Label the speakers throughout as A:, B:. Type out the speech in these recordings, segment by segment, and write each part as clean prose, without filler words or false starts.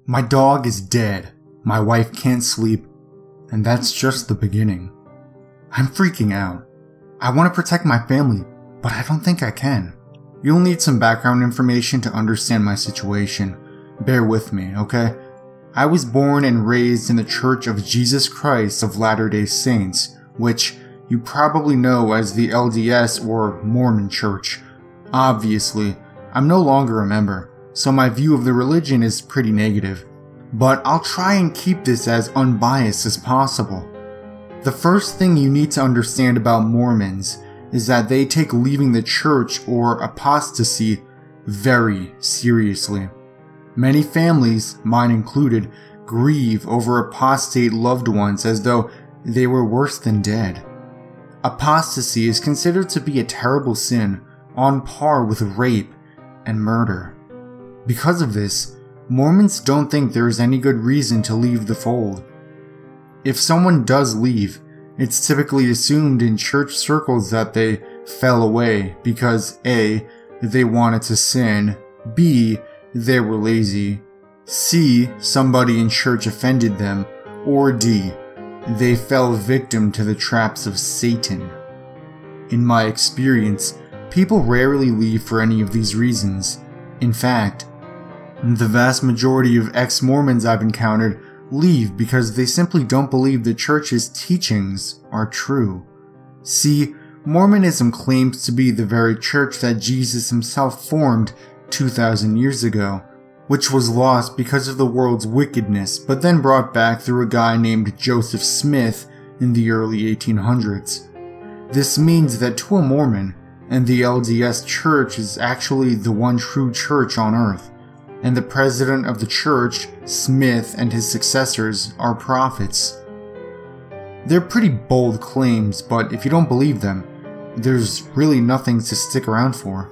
A: My dog is dead, my wife can't sleep, and that's just the beginning. I'm freaking out. I want to protect my family, but I don't think I can. You'll need some background information to understand my situation. Bear with me, okay? I was born and raised in the Church of Jesus Christ of Latter-day Saints, which you probably know as the LDS or Mormon Church. Obviously, I'm no longer a member, so my view of the religion is pretty negative. But I'll try and keep this as unbiased as possible. The first thing you need to understand about Mormons is that they take leaving the church or apostasy very seriously. Many families, mine included, grieve over apostate loved ones as though they were worse than dead. Apostasy is considered to be a terrible sin, on par with rape and murder. Because of this, Mormons don't think there is any good reason to leave the fold. If someone does leave, it's typically assumed in church circles that they fell away because A, they wanted to sin, B, they were lazy, C, somebody in church offended them, or D, they fell victim to the traps of Satan. In my experience, people rarely leave for any of these reasons. In fact, the vast majority of ex-Mormons I've encountered leave because they simply don't believe the church's teachings are true. See, Mormonism claims to be the very church that Jesus himself formed 2,000 years ago, which was lost because of the world's wickedness, but then brought back through a guy named Joseph Smith in the early 1800s. This means that to a Mormon, and the LDS Church is actually the one true church on earth, and the president of the church, Smith, and his successors are prophets. They're pretty bold claims, but if you don't believe them, there's really nothing to stick around for.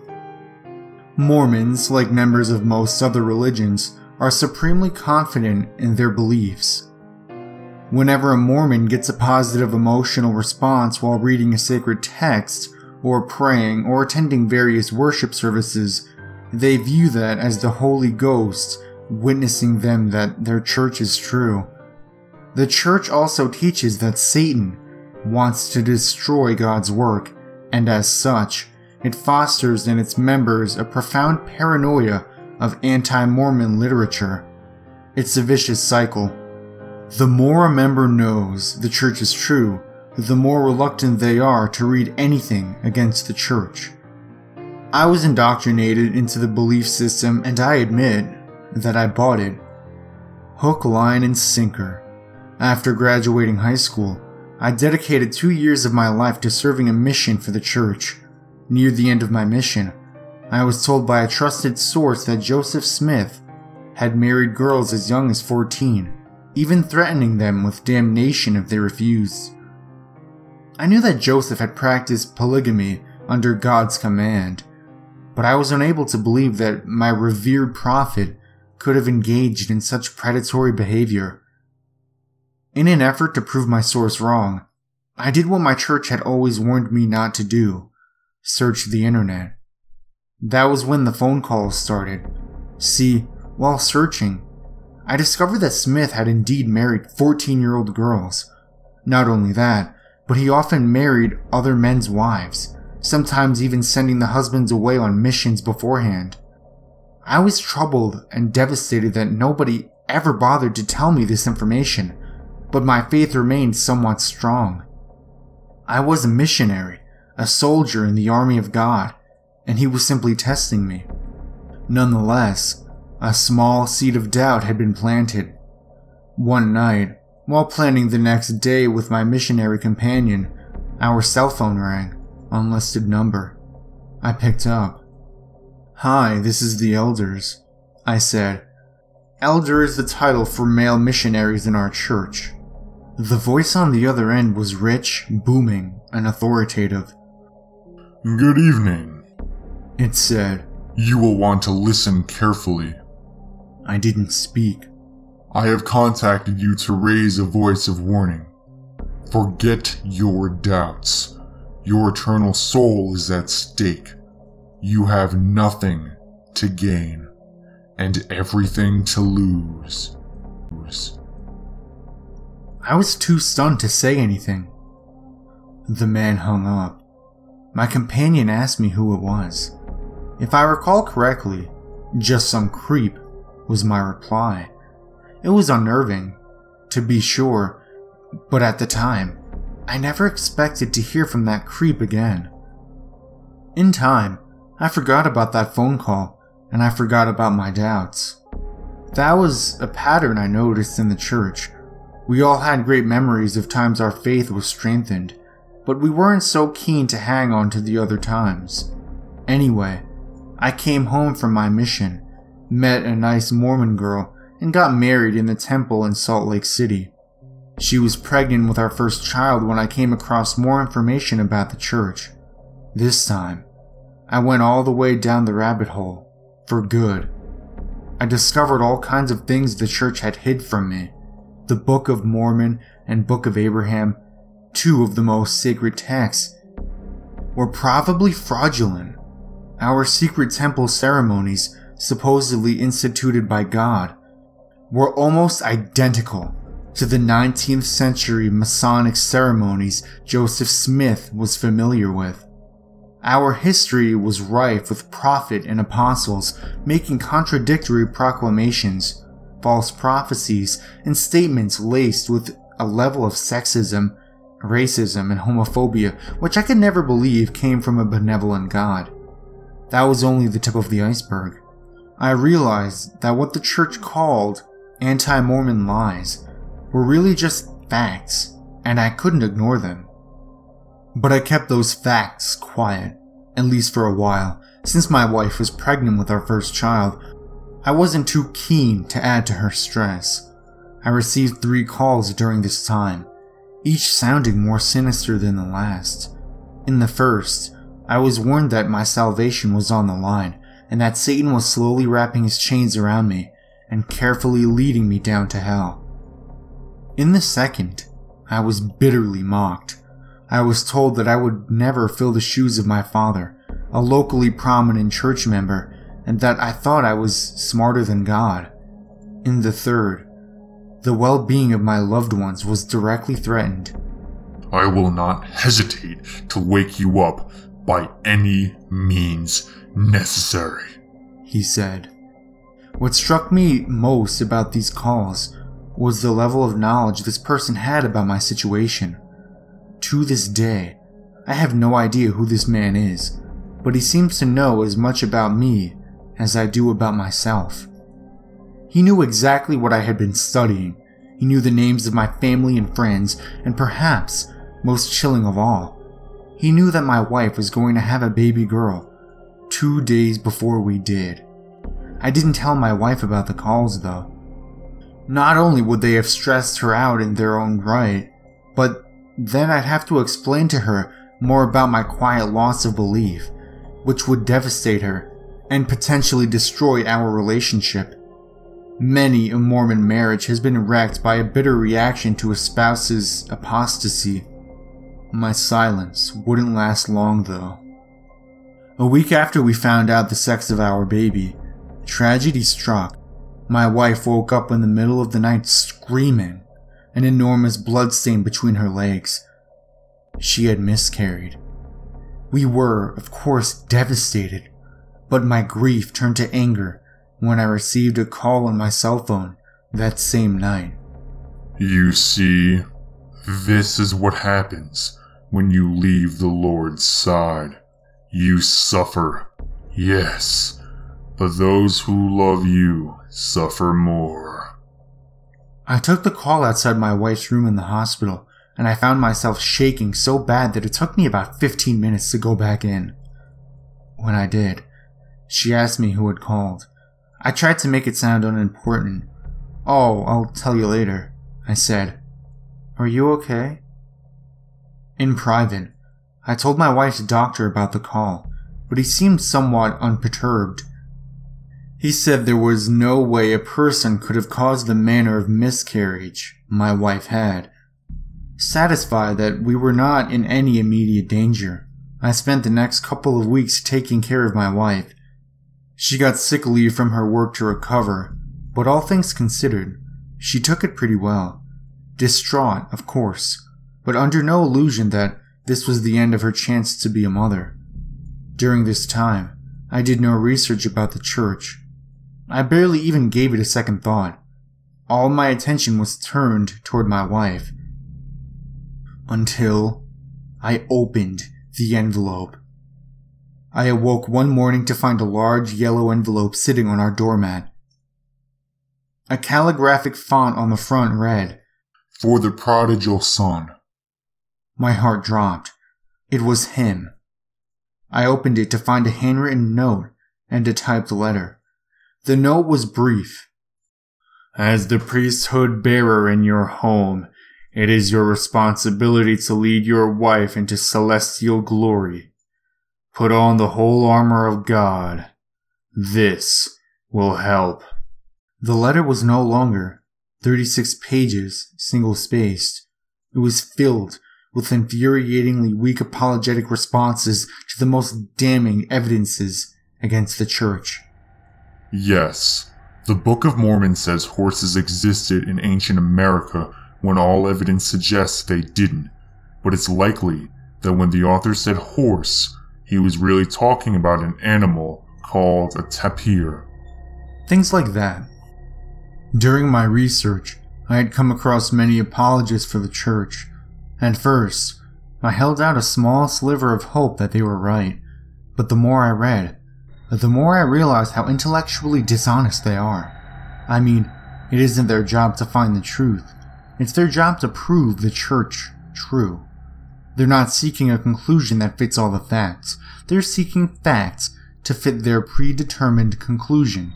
A: Mormons, like members of most other religions, are supremely confident in their beliefs. Whenever a Mormon gets a positive emotional response while reading a sacred text, or praying, or attending various worship services, they view that as the Holy Ghost witnessing them that their church is true. The church also teaches that Satan wants to destroy God's work, and as such, it fosters in its members a profound paranoia of anti-Mormon literature. It's a vicious cycle. The more a member knows the church is true, the more reluctant they are to read anything against the church. I was indoctrinated into the belief system, and I admit that I bought it. Hook, line, and sinker. After graduating high school, I dedicated 2 years of my life to serving a mission for the church. Near the end of my mission, I was told by a trusted source that Joseph Smith had married girls as young as 14, even threatening them with damnation if they refused. I knew that Joseph had practiced polygamy under God's command, but I was unable to believe that my revered prophet could have engaged in such predatory behavior. In an effort to prove my source wrong, I did what my church had always warned me not to do: search the internet. That was when the phone calls started. See, while searching, I discovered that Smith had indeed married 14-year-old girls. Not only that, but he often married other men's wives, sometimes even sending the husbands away on missions beforehand. I was troubled and devastated that nobody ever bothered to tell me this information, but my faith remained somewhat strong. I was a missionary, a soldier in the army of God, and he was simply testing me. Nonetheless, a small seed of doubt had been planted. One night, while planning the next day with my missionary companion, our cell phone rang. Unlisted number. I picked up. "Hi, this is the Elders," I said. Elder is the title for male missionaries in our church. The voice on the other end was rich, booming, and authoritative.
B: "Good evening,"
A: it said.
B: "You will want to listen carefully."
A: I didn't speak.
B: "I have contacted you to raise a voice of warning. Forget your doubts. Your eternal soul is at stake. You have nothing to gain, and everything to lose.
A: I was too stunned to say anything. The man hung up. My companion asked me who it was. If I recall correctly, just some creep was my reply. It was unnerving, to be sure, but at the time, I never expected to hear from that creep again. In time, I forgot about that phone call, and I forgot about my doubts. That was a pattern I noticed in the church. We all had great memories of times our faith was strengthened, but we weren't so keen to hang on to the other times. Anyway, I came home from my mission, met a nice Mormon girl, and got married in the temple in Salt Lake City. She was pregnant with our first child when I came across more information about the church. This time, I went all the way down the rabbit hole, for good. I discovered all kinds of things the church had hid from me. The Book of Mormon and Book of Abraham, two of the most sacred texts, were probably fraudulent. Our secret temple ceremonies, supposedly instituted by God, were almost identical to the 19th century Masonic ceremonies Joseph Smith was familiar with. Our history was rife with prophet and apostles making contradictory proclamations, false prophecies, and statements laced with a level of sexism, racism, and homophobia which I could never believe came from a benevolent God. That was only the tip of the iceberg. I realized that what the church called anti-Mormon lies were really just facts, and I couldn't ignore them. But I kept those facts quiet, at least for a while. Since my wife was pregnant with our first child, I wasn't too keen to add to her stress. I received 3 calls during this time, each sounding more sinister than the last. In the first, I was warned that my salvation was on the line, and that Satan was slowly wrapping his chains around me and carefully leading me down to hell. In the second, I was bitterly mocked. I was told that I would never fill the shoes of my father, a locally prominent church member, and that I thought I was smarter than God. In the third, the well-being of my loved ones was directly threatened.
B: I will not hesitate to wake you up by any means necessary,
A: he said. What struck me most about these calls was the level of knowledge this person had about my situation. To this day, I have no idea who this man is, but he seems to know as much about me as I do about myself. He knew exactly what I had been studying. He knew the names of my family and friends, and perhaps, most chilling of all, he knew that my wife was going to have a baby girl 2 days before we did. I didn't tell my wife about the calls though. Not only would they have stressed her out in their own right, but then I'd have to explain to her more about my quiet loss of belief, which would devastate her and potentially destroy our relationship. Many a Mormon marriage has been wrecked by a bitter reaction to a spouse's apostasy. My silence wouldn't last long though. A week after we found out the sex of our baby, tragedy struck. My wife woke up in the middle of the night screaming, an enormous blood stain between her legs. She had miscarried. We were, of course, devastated, but my grief turned to anger when I received a call on my cell phone that same night.
B: You see, this is what happens when you leave the Lord's side. You suffer, yes, but those who love you suffer more.
A: I took the call outside my wife's room in the hospital, and I found myself shaking so bad that it took me about 15 minutes to go back in. When I did, she asked me who had called. I tried to make it sound unimportant. "Oh, I'll tell you later," I said. "Are you okay?" In private, I told my wife's doctor about the call, but he seemed somewhat unperturbed. He said there was no way a person could have caused the manner of miscarriage my wife had. Satisfied that we were not in any immediate danger, I spent the next couple of weeks taking care of my wife. She got sick leave from her work to recover, but all things considered, she took it pretty well. Distraught, of course, but under no illusion that this was the end of her chance to be a mother. During this time, I did no research about the church. I barely even gave it a second thought. All my attention was turned toward my wife. Until I opened the envelope. I awoke one morning to find a large yellow envelope sitting on our doormat. A calligraphic font on the front read,
B: "For the prodigal son."
A: My heart dropped. It was him. I opened it to find a handwritten note and a typed letter. The note was brief. "As the priesthood bearer in your home, it is your responsibility to lead your wife into celestial glory. Put on the whole armor of God. This will help." The letter was no longer 36 pages, single-spaced. It was filled with infuriatingly weak apologetic responses to the most damning evidences against the church.
B: Yes, the Book of Mormon says horses existed in ancient America when all evidence suggests they didn't, but it's likely that when the author said horse, he was really talking about an animal called a tapir.
A: Things like that. During my research, I had come across many apologists for the church. At first, I held out a small sliver of hope that they were right, but the more I read, the more I realized how intellectually dishonest they are. I mean, it isn't their job to find the truth. It's their job to prove the church true. They're not seeking a conclusion that fits all the facts. They're seeking facts to fit their predetermined conclusion.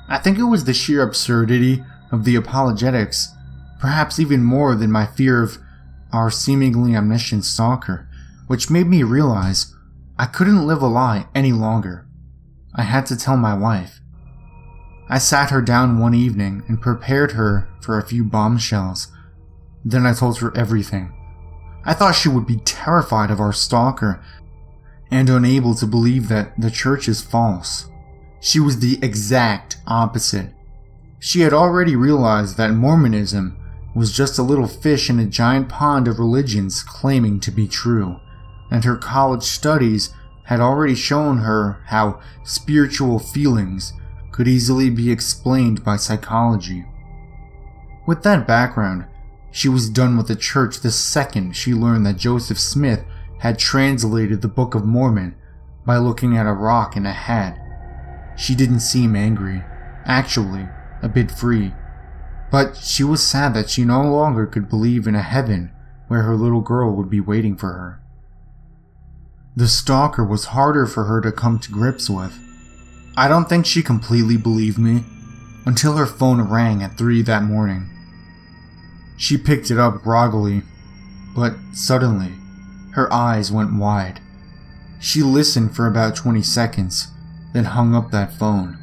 A: I think it was the sheer absurdity of the apologetics, perhaps even more than my fear of our seemingly omniscient stalker, which made me realize I couldn't live a lie any longer. I had to tell my wife. I sat her down one evening and prepared her for a few bombshells. Then I told her everything. I thought she would be terrified of our stalker and unable to believe that the church is false. She was the exact opposite. She had already realized that Mormonism was just a little fish in a giant pond of religions claiming to be true, and her college studies had already shown her how spiritual feelings could easily be explained by psychology. With that background, she was done with the church the second she learned that Joseph Smith had translated the Book of Mormon by looking at a rock in a hat. She didn't seem angry, actually, a bit free. But she was sad that she no longer could believe in a heaven where her little girl would be waiting for her. The stalker was harder for her to come to grips with. I don't think she completely believed me until her phone rang at 3 that morning. She picked it up groggily, but suddenly, her eyes went wide. She listened for about 20 seconds, then hung up that phone.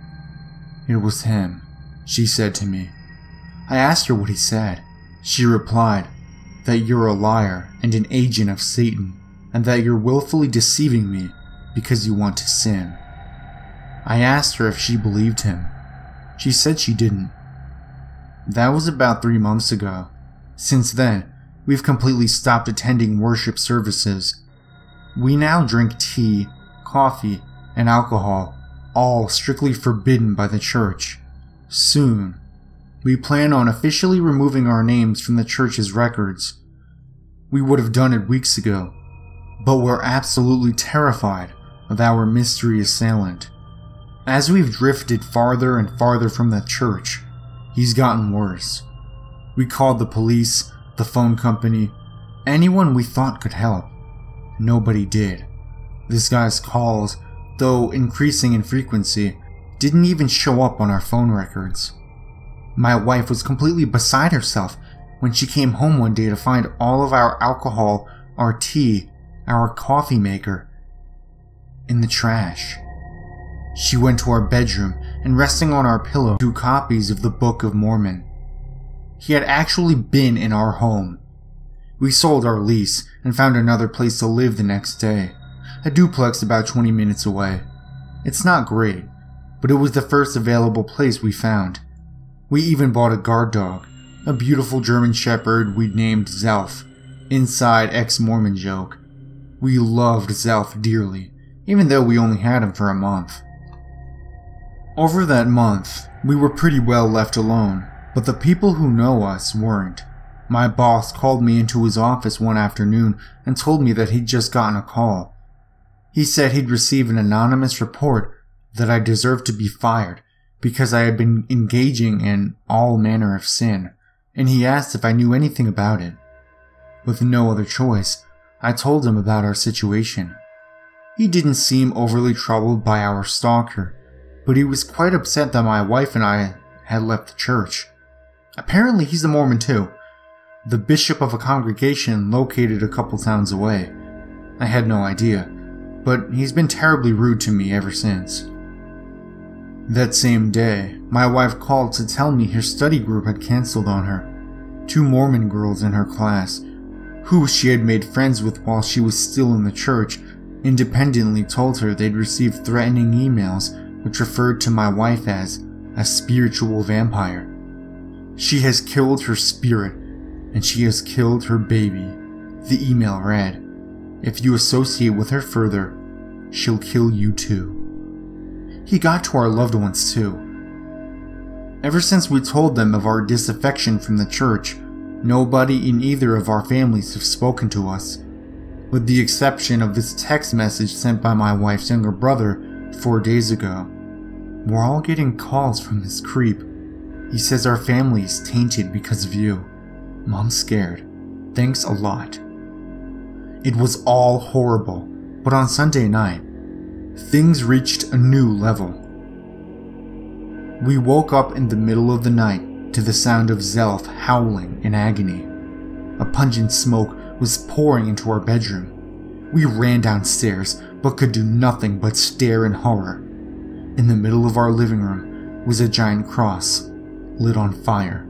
A: "It was him," she said to me. I asked her what he said. She replied, "That you're a liar and an agent of Satan, and that you're willfully deceiving me because you want to sin." I asked her if she believed him. She said she didn't. That was about 3 months ago. Since then, we've completely stopped attending worship services. We now drink tea, coffee, and alcohol, all strictly forbidden by the church. Soon, we plan on officially removing our names from the church's records. We would have done it weeks ago, but we're absolutely terrified of our mystery assailant. As we've drifted farther and farther from the church, he's gotten worse. We called the police, the phone company, anyone we thought could help. Nobody did. This guy's calls, though increasing in frequency, didn't even show up on our phone records. My wife was completely beside herself when she came home one day to find all of our alcohol, our tea, our coffee maker in the trash. She went to our bedroom and, resting on our pillow, 2 copies of the Book of Mormon. He had actually been in our home. We sold our lease and found another place to live the next day, a duplex about 20 minutes away. It's not great, but it was the first available place we found. We even bought a guard dog, a beautiful German Shepherd we'd named Zelf, inside ex-Mormon joke. We loved Zelf dearly, even though we only had him for a month. Over that month, we were pretty well left alone, but the people who know us weren't. My boss called me into his office one afternoon and told me that he'd just gotten a call. He said he'd received an anonymous report that I deserved to be fired because I had been engaging in all manner of sin, and he asked if I knew anything about it. With no other choice, I told him about our situation. He didn't seem overly troubled by our stalker, but he was quite upset that my wife and I had left the church. Apparently he's a Mormon too, the bishop of a congregation located a couple towns away. I had no idea, but he's been terribly rude to me ever since. That same day, my wife called to tell me her study group had canceled on her. 2 Mormon girls in her class, who she had made friends with while she was still in the church, independently told her they'd received threatening emails which referred to my wife as a spiritual vampire. She has killed her spirit, and she has killed her baby. The email read, "If you associate with her further, she'll kill you too." He got to our loved ones too. Ever since we told them of our disaffection from the church, nobody in either of our families have spoken to us, with the exception of this text message sent by my wife's younger brother 4 days ago. "We're all getting calls from this creep. He says our family is tainted because of you. Mom's scared. Thanks a lot." It was all horrible, but on Sunday night, things reached a new level. We woke up in the middle of the night to the sound of Zelf howling in agony. A pungent smoke was pouring into our bedroom. We ran downstairs, but could do nothing but stare in horror. In the middle of our living room was a giant cross, lit on fire.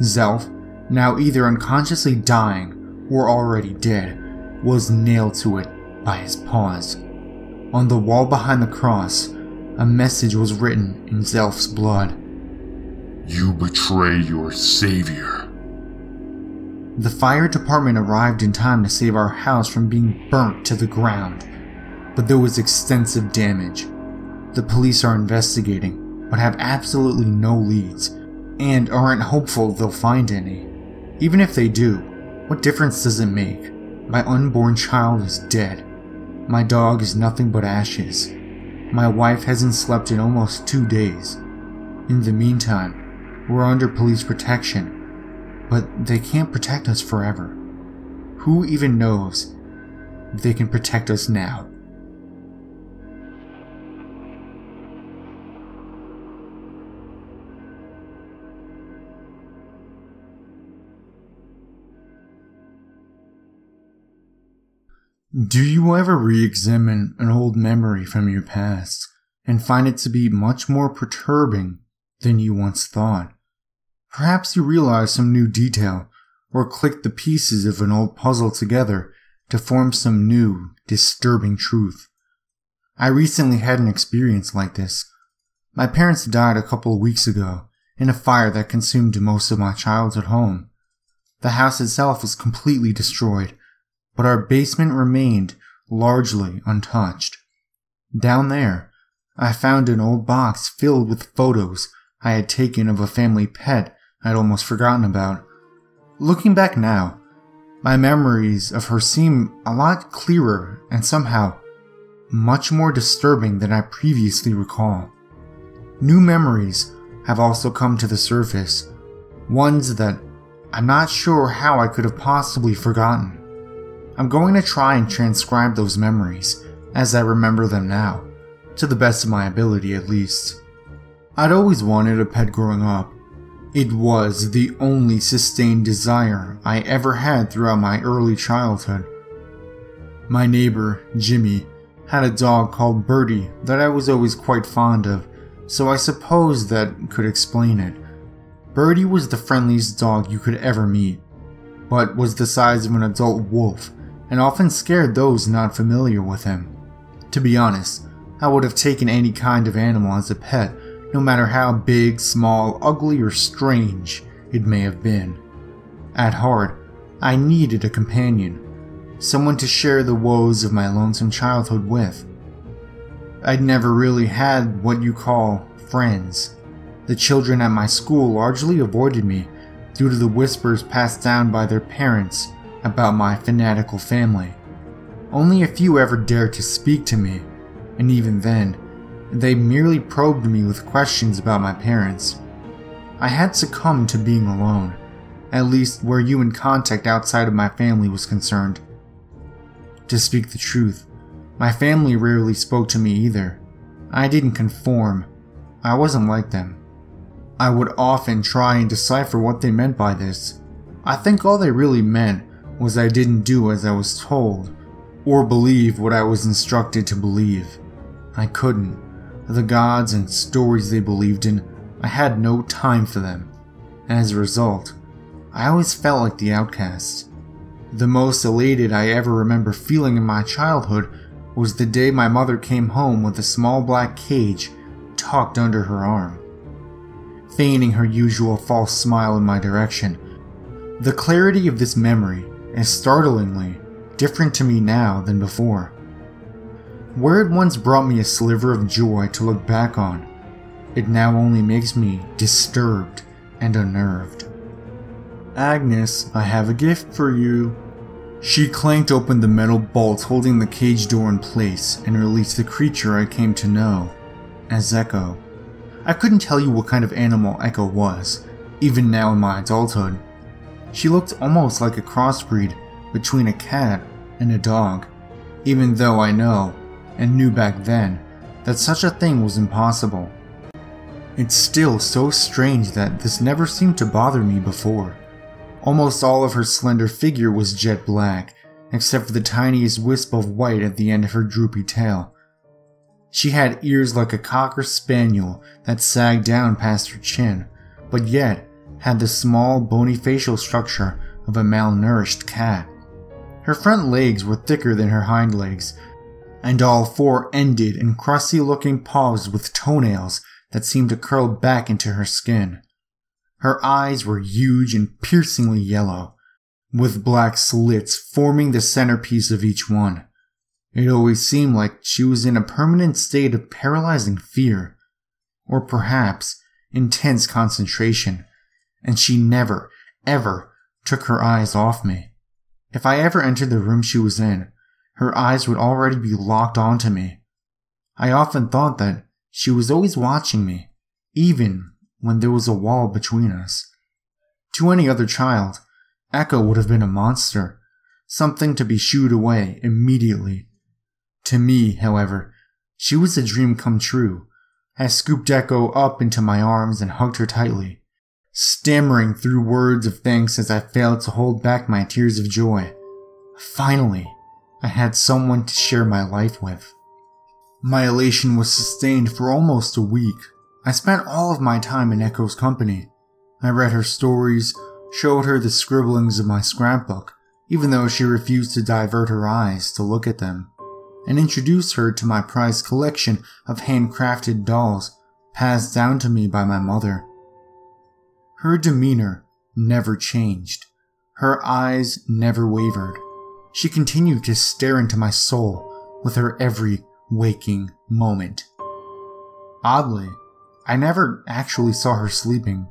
A: Zelf, now either unconsciously dying or already dead, was nailed to it by his paws. On the wall behind the cross, a message was written in Zelf's blood.
B: "You betray your savior."
A: The fire department arrived in time to save our house from being burnt to the ground, but there was extensive damage. The police are investigating, but have absolutely no leads, and aren't hopeful they'll find any. Even if they do, what difference does it make? My unborn child is dead. My dog is nothing but ashes. My wife hasn't slept in almost 2 days. In the meantime, we're under police protection, but they can't protect us forever. Who even knows if they can protect us now? Do you ever re-examine an old memory from your past and find it to be much more perturbing than you once thought? Perhaps you realize some new detail or click the pieces of an old puzzle together to form some new, disturbing truth. I recently had an experience like this. My parents died a couple of weeks ago in a fire that consumed most of my childhood home. The house itself was completely destroyed, but our basement remained largely untouched. Down there, I found an old box filled with photos I had taken of a family pet I'd almost forgotten about. Looking back now, my memories of her seem a lot clearer and somehow much more disturbing than I previously recall. New memories have also come to the surface, ones that I'm not sure how I could have possibly forgotten. I'm going to try and transcribe those memories as I remember them now, to the best of my ability at least. I'd always wanted a pet growing up. It was the only sustained desire I ever had throughout my early childhood. My neighbor, Jimmy, had a dog called Birdie that I was always quite fond of, so I suppose that could explain it. Birdie was the friendliest dog you could ever meet, but was the size of an adult wolf and often scared those not familiar with him. To be honest, I would have taken any kind of animal as a pet, no matter how big, small, ugly, or strange it may have been. At heart, I needed a companion, someone to share the woes of my lonesome childhood with. I'd never really had what you call friends. The children at my school largely avoided me due to the whispers passed down by their parents about my fanatical family. Only a few ever dared to speak to me, and even then, they merely probed me with questions about my parents. I had succumbed to being alone, at least where human contact outside of my family was concerned. To speak the truth, my family rarely spoke to me either. I didn't conform. I wasn't like them. I would often try and decipher what they meant by this. I think all they really meant was I didn't do as I was told, or believe what I was instructed to believe. I couldn't. The gods and stories they believed in, I had no time for them. As a result, I always felt like the outcast. The most elated I ever remember feeling in my childhood was the day my mother came home with a small black cage tucked under her arm. Feigning her usual false smile in my direction, the clarity of this memory is startlingly different to me now than before. Where it once brought me a sliver of joy to look back on, it now only makes me disturbed and unnerved. "Agnes, I have a gift for you." She clanked open the metal bolts holding the cage door in place and released the creature I came to know as Echo. I couldn't tell you what kind of animal Echo was, even now in my adulthood. She looked almost like a crossbreed between a cat and a dog, even though I know, and knew back then, that such a thing was impossible. It's still so strange that this never seemed to bother me before. Almost all of her slender figure was jet black, except for the tiniest wisp of white at the end of her droopy tail. She had ears like a cocker spaniel that sagged down past her chin, but yet had the small, bony facial structure of a malnourished cat. Her front legs were thicker than her hind legs, and all four ended in crusty-looking paws with toenails that seemed to curl back into her skin. Her eyes were huge and piercingly yellow, with black slits forming the centerpiece of each one. It always seemed like she was in a permanent state of paralyzing fear, or perhaps intense concentration, and she never, ever took her eyes off me. If I ever entered the room she was in, her eyes would already be locked onto me. I often thought that she was always watching me, even when there was a wall between us. To any other child, Echo would have been a monster, something to be shooed away immediately. To me, however, she was a dream come true. I scooped Echo up into my arms and hugged her tightly, stammering through words of thanks as I failed to hold back my tears of joy. Finally, I had someone to share my life with. My elation was sustained for almost a week. I spent all of my time in Echo's company. I read her stories, showed her the scribblings of my scrapbook, even though she refused to divert her eyes to look at them, and introduced her to my prized collection of handcrafted dolls passed down to me by my mother. Her demeanor never changed. Her eyes never wavered. She continued to stare into my soul with her every waking moment. Oddly, I never actually saw her sleeping.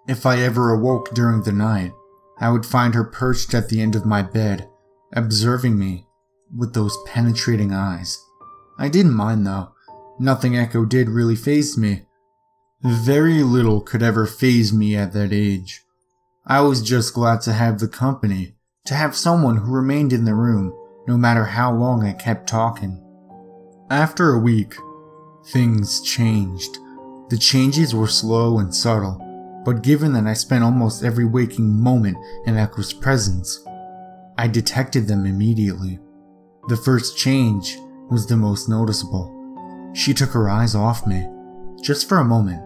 A: If I ever awoke during the night, I would find her perched at the end of my bed, observing me with those penetrating eyes. I didn't mind though. Nothing Echo did really fazed me. Very little could ever faze me at that age. I was just glad to have the company, to have someone who remained in the room, no matter how long I kept talking. After a week, things changed. The changes were slow and subtle, but given that I spent almost every waking moment in Echo's presence, I detected them immediately. The first change was the most noticeable. She took her eyes off me, just for a moment.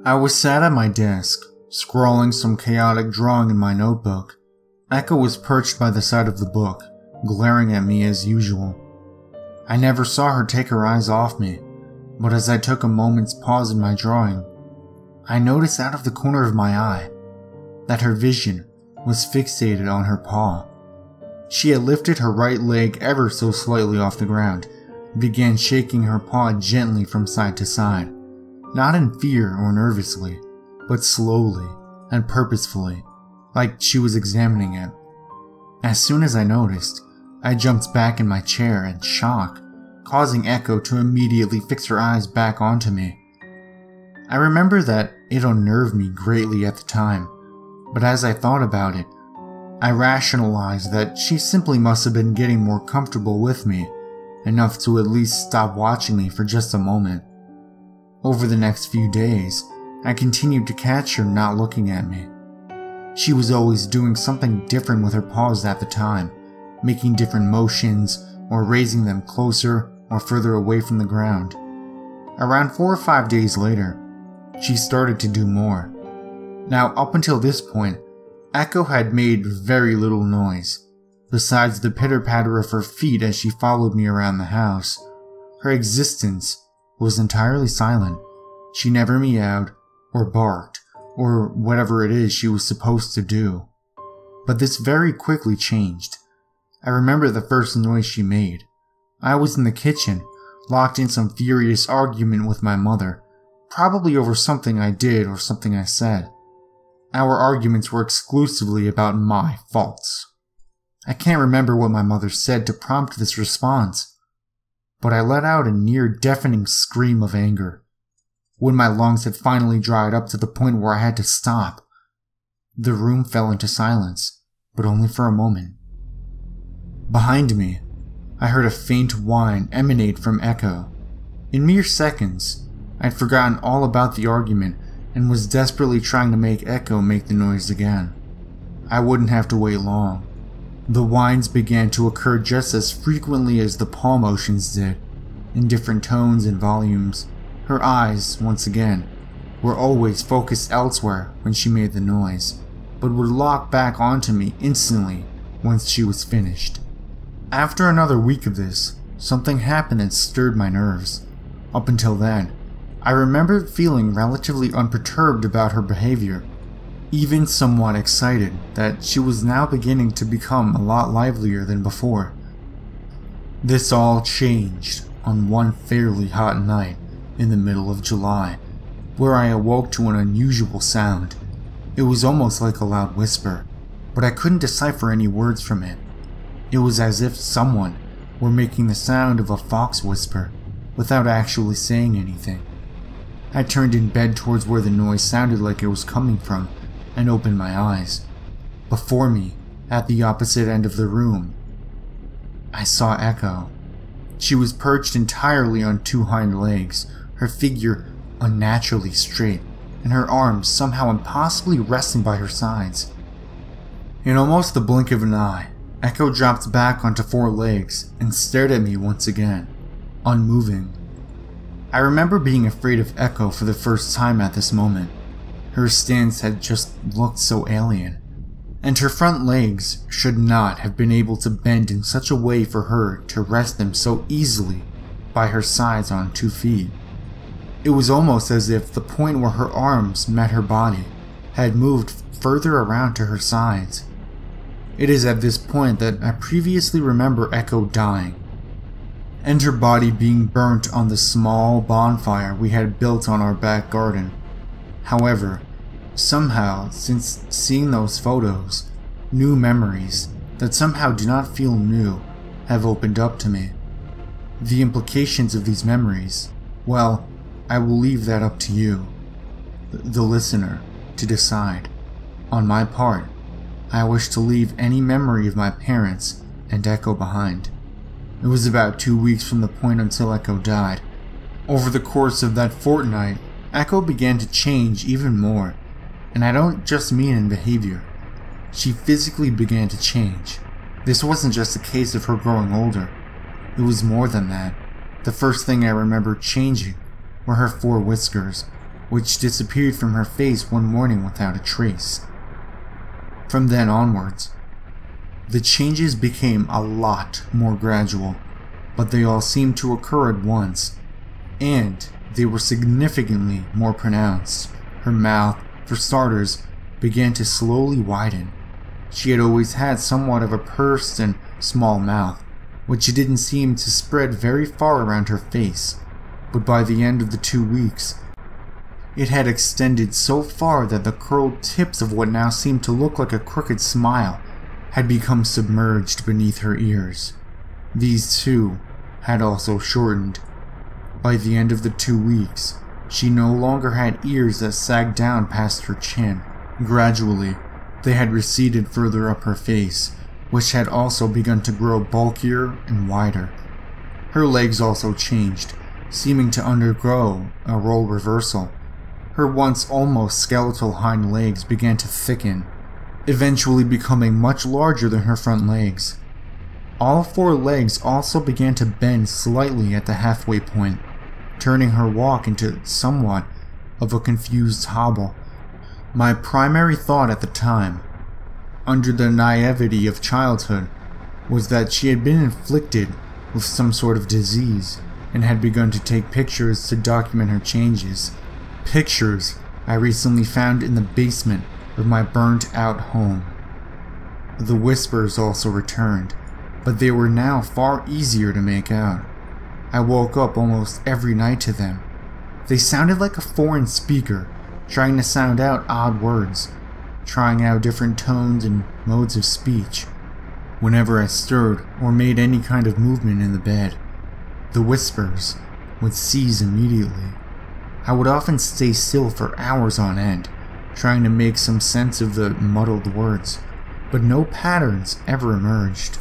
A: I was sat at my desk, scrawling some chaotic drawing in my notebook. Echo was perched by the side of the book, glaring at me as usual. I never saw her take her eyes off me, but as I took a moment's pause in my drawing, I noticed out of the corner of my eye that her vision was fixated on her paw. She had lifted her right leg ever so slightly off the ground and began shaking her paw gently from side to side, not in fear or nervously, but slowly and purposefully, like she was examining it. As soon as I noticed, I jumped back in my chair in shock, causing Echo to immediately fix her eyes back onto me. I remember that it unnerved me greatly at the time, but as I thought about it, I rationalized that she simply must have been getting more comfortable with me, enough to at least stop watching me for just a moment. Over the next few days, I continued to catch her not looking at me. She was always doing something different with her paws at the time, making different motions or raising them closer or further away from the ground. Around 4 or 5 days later, she started to do more. Now, up until this point, Echo had made very little noise. Besides the pitter-patter of her feet as she followed me around the house, her existence was entirely silent. She never meowed or barked or whatever it is she was supposed to do. But this very quickly changed. I remember the first noise she made. I was in the kitchen, locked in some furious argument with my mother, probably over something I did or something I said. Our arguments were exclusively about my faults. I can't remember what my mother said to prompt this response, but I let out a near-deafening scream of anger. When my lungs had finally dried up to the point where I had to stop, the room fell into silence, but only for a moment. Behind me, I heard a faint whine emanate from Echo. In mere seconds, I'd forgotten all about the argument and was desperately trying to make Echo make the noise again. I wouldn't have to wait long. The whines began to occur just as frequently as the paw motions did, in different tones and volumes. Her eyes, once again, were always focused elsewhere when she made the noise, but would lock back onto me instantly once she was finished. After another week of this, something happened and stirred my nerves. Up until then, I remembered feeling relatively unperturbed about her behavior, even somewhat excited that she was now beginning to become a lot livelier than before. This all changed on one fairly hot night in the middle of July, where I awoke to an unusual sound. It was almost like a loud whisper, but I couldn't decipher any words from it. It was as if someone were making the sound of a fox whisper without actually saying anything. I turned in bed towards where the noise sounded like it was coming from and opened my eyes. Before me, at the opposite end of the room, I saw Echo. She was perched entirely on 2 hind legs, her figure unnaturally straight, and her arms somehow impossibly resting by her sides. In almost the blink of an eye, Echo dropped back onto 4 legs and stared at me once again, unmoving. I remember being afraid of Echo for the first time at this moment. Her stance had just looked so alien, and her front legs should not have been able to bend in such a way for her to rest them so easily by her sides on 2 feet. It was almost as if the point where her arms met her body had moved further around to her sides. It is at this point that I previously remember Echo dying, and her body being burnt on the small bonfire we had built on our back garden. However, somehow, since seeing those photos, new memories that somehow do not feel new have opened up to me. The implications of these memories, well, I will leave that up to you, the listener, to decide. On my part, I wish to leave any memory of my parents and Echo behind. It was about 2 weeks from the point until Echo died. Over the course of that fortnight, Echo began to change even more, and I don't just mean in behavior. She physically began to change. This wasn't just a case of her growing older. It was more than that. The first thing I remember changing were her 4 whiskers, which disappeared from her face one morning without a trace. From then onwards, the changes became a lot more gradual. but they all seemed to occur at once, and they were significantly more pronounced. Her mouth, for starters, began to slowly widen. She had always had somewhat of a pursed and small mouth, which didn't seem to spread very far around her face, but by the end of the 2 weeks, it had extended so far that the curled tips of what now seemed to look like a crooked smile had become submerged beneath her ears. These too had also shortened. By the end of the 2 weeks, she no longer had ears that sagged down past her chin. Gradually, they had receded further up her face, which had also begun to grow bulkier and wider. Her legs also changed, seeming to undergo a role reversal. Her once almost skeletal hind legs began to thicken, eventually becoming much larger than her front legs. All 4 legs also began to bend slightly at the halfway point, turning her walk into somewhat of a confused hobble. My primary thought at the time, under the naivety of childhood, was that she had been inflicted with some sort of disease and had begun to take pictures to document her changes. Pictures I recently found in the basement of my burnt-out home. The whispers also returned, but they were now far easier to make out. I woke up almost every night to them. They sounded like a foreign speaker, trying to sound out odd words, trying out different tones and modes of speech. Whenever I stirred or made any kind of movement in the bed, the whispers would cease immediately. I would often stay still for hours on end, trying to make some sense of the muddled words, but no patterns ever emerged.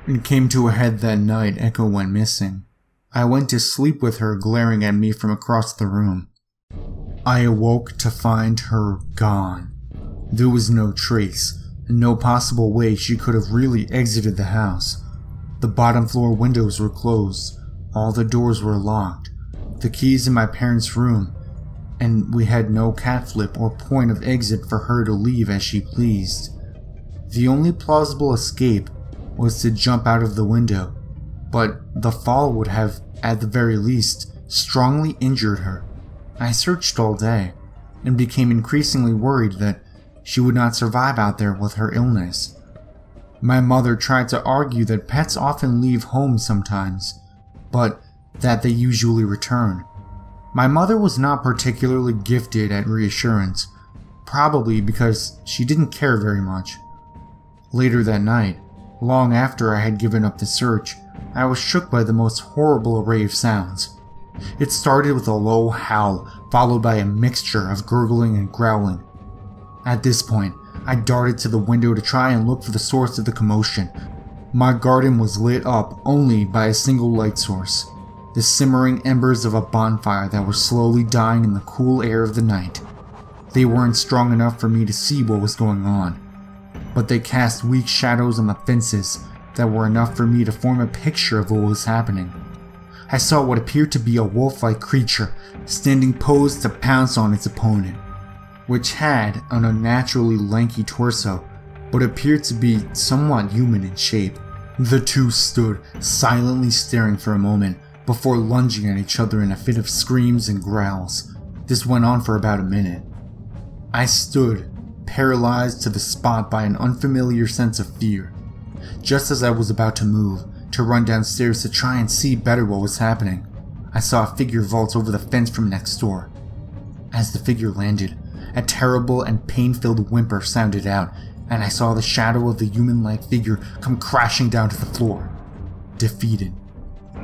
A: It came to a head that night Echo went missing. I went to sleep with her glaring at me from across the room. I awoke to find her gone. There was no trace, and no possible way she could have really exited the house. The bottom floor windows were closed, all the doors were locked, the keys in my parents' room, and we had no cat flip or point of exit for her to leave as she pleased. The only plausible escape was to jump out of the window, but the fall would have, at the very least, strongly injured her. I searched all day, and became increasingly worried that she would not survive out there with her illness. My mother tried to argue that pets often leave home sometimes, but that they usually return. My mother was not particularly gifted at reassurance, probably because she didn't care very much. Later that night, long after I had given up the search, I was shook by the most horrible array of sounds. It started with a low howl, followed by a mixture of gurgling and growling. At this point, I darted to the window to try and look for the source of the commotion. My garden was lit up only by a single light source, the simmering embers of a bonfire that were slowly dying in the cool air of the night. They weren't strong enough for me to see what was going on, but they cast weak shadows on the fences that were enough for me to form a picture of what was happening. I saw what appeared to be a wolf-like creature standing posed to pounce on its opponent, which had an unnaturally lanky torso, but appeared to be somewhat human in shape. The two stood silently staring for a moment before lunging at each other in a fit of screams and growls. This went on for about a minute. I stood, paralyzed to the spot by an unfamiliar sense of fear. Just as I was about to move, to run downstairs to try and see better what was happening, I saw a figure vault over the fence from next door. As the figure landed, a terrible and pain-filled whimper sounded out, and I saw the shadow of the human-like figure come crashing down to the floor. Defeated.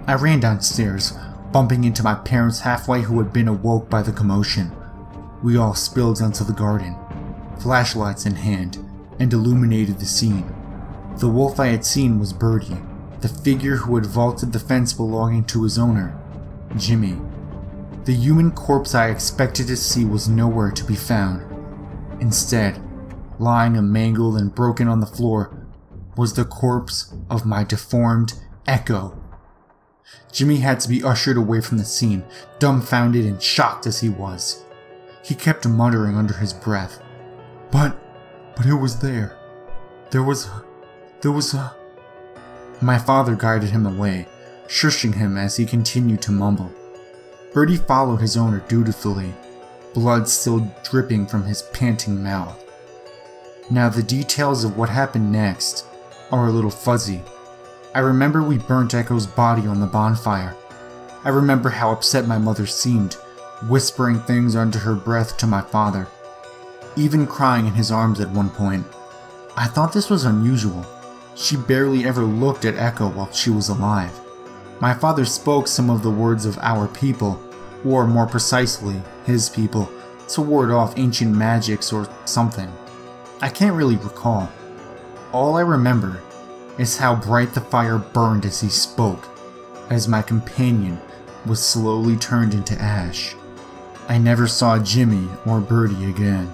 A: I ran downstairs, bumping into my parents halfway who had been awoke by the commotion. We all spilled onto the garden, flashlights in hand, and illuminated the scene. The wolf I had seen was Birdie, the figure who had vaulted the fence belonging to his owner, Jimmy. The human corpse I expected to see was nowhere to be found. Instead, lying mangled and broken on the floor, was the corpse of my deformed Echo. Jimmy had to be ushered away from the scene, dumbfounded and shocked as he was. He kept muttering under his breath, But it was there. There was a... My father guided him away, shushing him as he continued to mumble. Birdie followed his owner dutifully, blood still dripping from his panting mouth. Now the details of what happened next are a little fuzzy. I remember we burnt Echo's body on the bonfire. I remember how upset my mother seemed, whispering things under her breath to my father, even crying in his arms at one point. I thought this was unusual. She barely ever looked at Echo while she was alive. My father spoke some of the words of our people, or more precisely, his people, to ward off ancient magics or something. I can't really recall. All I remember is how bright the fire burned as he spoke, as my companion was slowly turned into ash. I never saw Jimmy or Birdie again.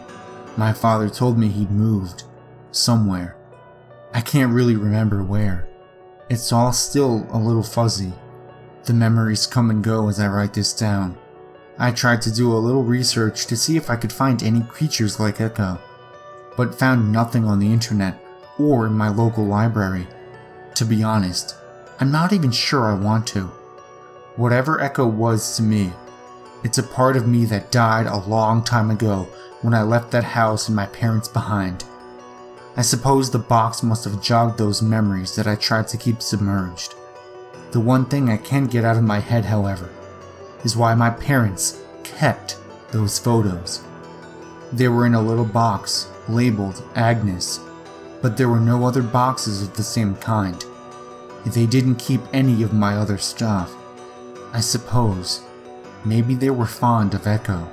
A: My father told me he'd moved somewhere. I can't really remember where. It's all still a little fuzzy. The memories come and go as I write this down. I tried to do a little research to see if I could find any creatures like Echo, but found nothing on the internet or in my local library. To be honest, I'm not even sure I want to. Whatever Echo was to me, it's a part of me that died a long time ago when I left that house and my parents behind. I suppose the box must have jogged those memories that I tried to keep submerged. The one thing I can't get out of my head, however, is why my parents kept those photos. They were in a little box labeled Agnes, but there were no other boxes of the same kind. They didn't keep any of my other stuff. I suppose maybe they were fond of Echo.